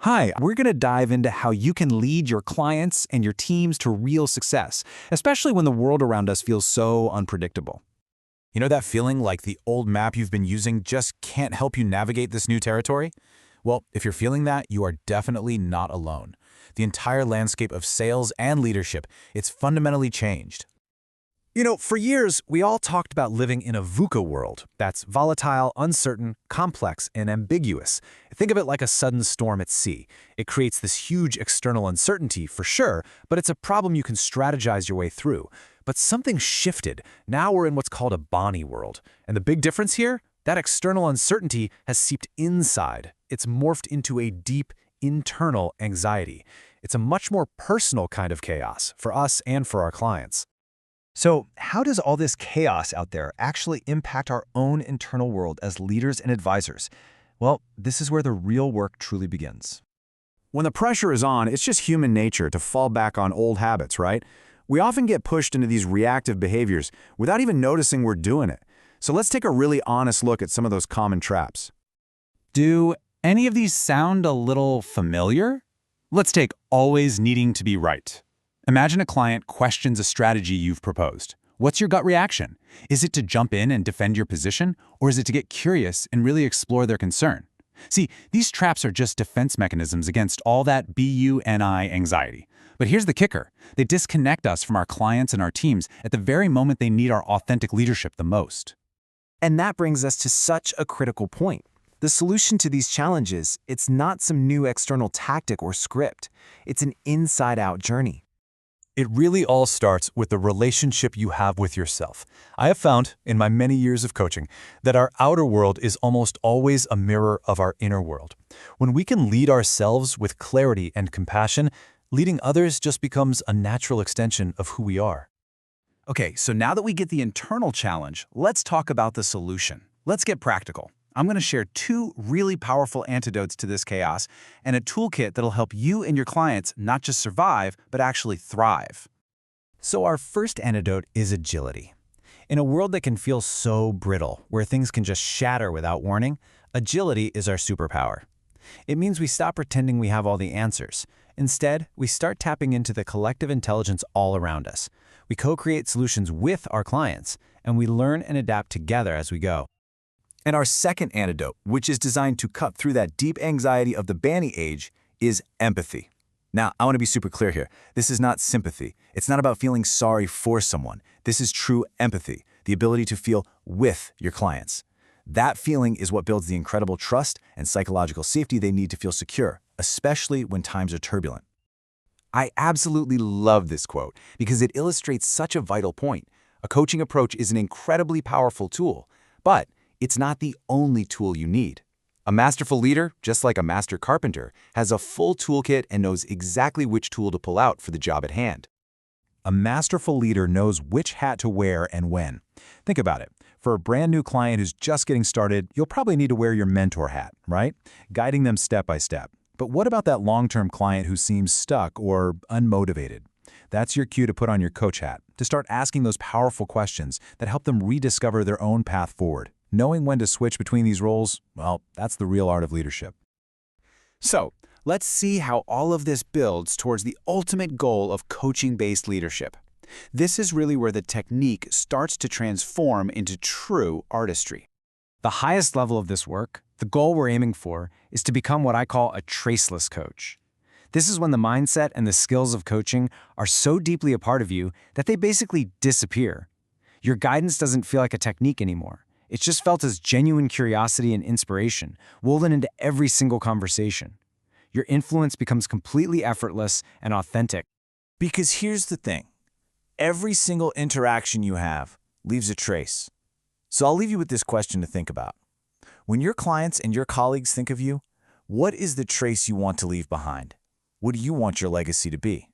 Hi, we're going to dive into how you can lead your clients and your teams to real success, especially when the world around us feels so unpredictable. You know that feeling like the old map you've been using just can't help you navigate this new territory? Well, if you're feeling that, you are definitely not alone. The entire landscape of sales and leadership, it's fundamentally changed. For years, we all talked about living in a VUCA world that's volatile, uncertain, complex, and ambiguous. Think of it like a sudden storm at sea. It creates this huge external uncertainty, for sure, but it's a problem you can strategize your way through. But something shifted. Now we're in what's called a Bonnie world. And the big difference here? That external uncertainty has seeped inside. It's morphed into a deep, internal anxiety. It's a much more personal kind of chaos for us and for our clients. So, how does all this chaos out there actually impact our own internal world as leaders and advisors? Well, this is where the real work truly begins. When the pressure is on, it's just human nature to fall back on old habits, right? We often get pushed into these reactive behaviors without even noticing we're doing it. So let's take a really honest look at some of those common traps. Do any of these sound a little familiar? Let's take always needing to be right. Imagine a client questions a strategy you've proposed. What's your gut reaction? Is it to jump in and defend your position, or is it to get curious and really explore their concern? See, these traps are just defense mechanisms against all that BU&I anxiety. But here's the kicker. They disconnect us from our clients and our teams at the very moment they need our authentic leadership the most. And that brings us to such a critical point. The solution to these challenges, it's not some new external tactic or script. It's an inside-out journey. It really all starts with the relationship you have with yourself. I have found, in my many years of coaching, that our outer world is almost always a mirror of our inner world. When we can lead ourselves with clarity and compassion, leading others just becomes a natural extension of who we are. Okay, so now that we get the internal challenge, let's talk about the solution. Let's get practical. I'm going to share two really powerful antidotes to this chaos and a toolkit that'll help you and your clients not just survive, but actually thrive. So our first antidote is agility. In a world that can feel so brittle, where things can just shatter without warning, agility is our superpower. It means we stop pretending we have all the answers. Instead, we start tapping into the collective intelligence all around us. We co-create solutions with our clients, and we learn and adapt together as we go. And our second antidote, which is designed to cut through that deep anxiety of the Banny age, is empathy. Now, I want to be super clear here. This is not sympathy. It's not about feeling sorry for someone. This is true empathy, the ability to feel with your clients. That feeling is what builds the incredible trust and psychological safety they need to feel secure, especially when times are turbulent. I absolutely love this quote because it illustrates such a vital point. A coaching approach is an incredibly powerful tool, but it's not the only tool you need. A masterful leader, just like a master carpenter, has a full toolkit and knows exactly which tool to pull out for the job at hand. A masterful leader knows which hat to wear and when. Think about it. For a brand new client who's just getting started, you'll probably need to wear your mentor hat, right? Guiding them step by step. But what about that long-term client who seems stuck or unmotivated? That's your cue to put on your coach hat, to start asking those powerful questions that help them rediscover their own path forward. Knowing when to switch between these roles, well, that's the real art of leadership. So, let's see how all of this builds towards the ultimate goal of coaching-based leadership. This is really where the technique starts to transform into true artistry. The highest level of this work, the goal we're aiming for, is to become what I call a traceless coach. This is when the mindset and the skills of coaching are so deeply a part of you that they basically disappear. Your guidance doesn't feel like a technique anymore. It's just felt as genuine curiosity and inspiration, woven into every single conversation. Your influence becomes completely effortless and authentic. Because here's the thing. Every single interaction you have leaves a trace. So I'll leave you with this question to think about. When your clients and your colleagues think of you, what is the trace you want to leave behind? What do you want your legacy to be?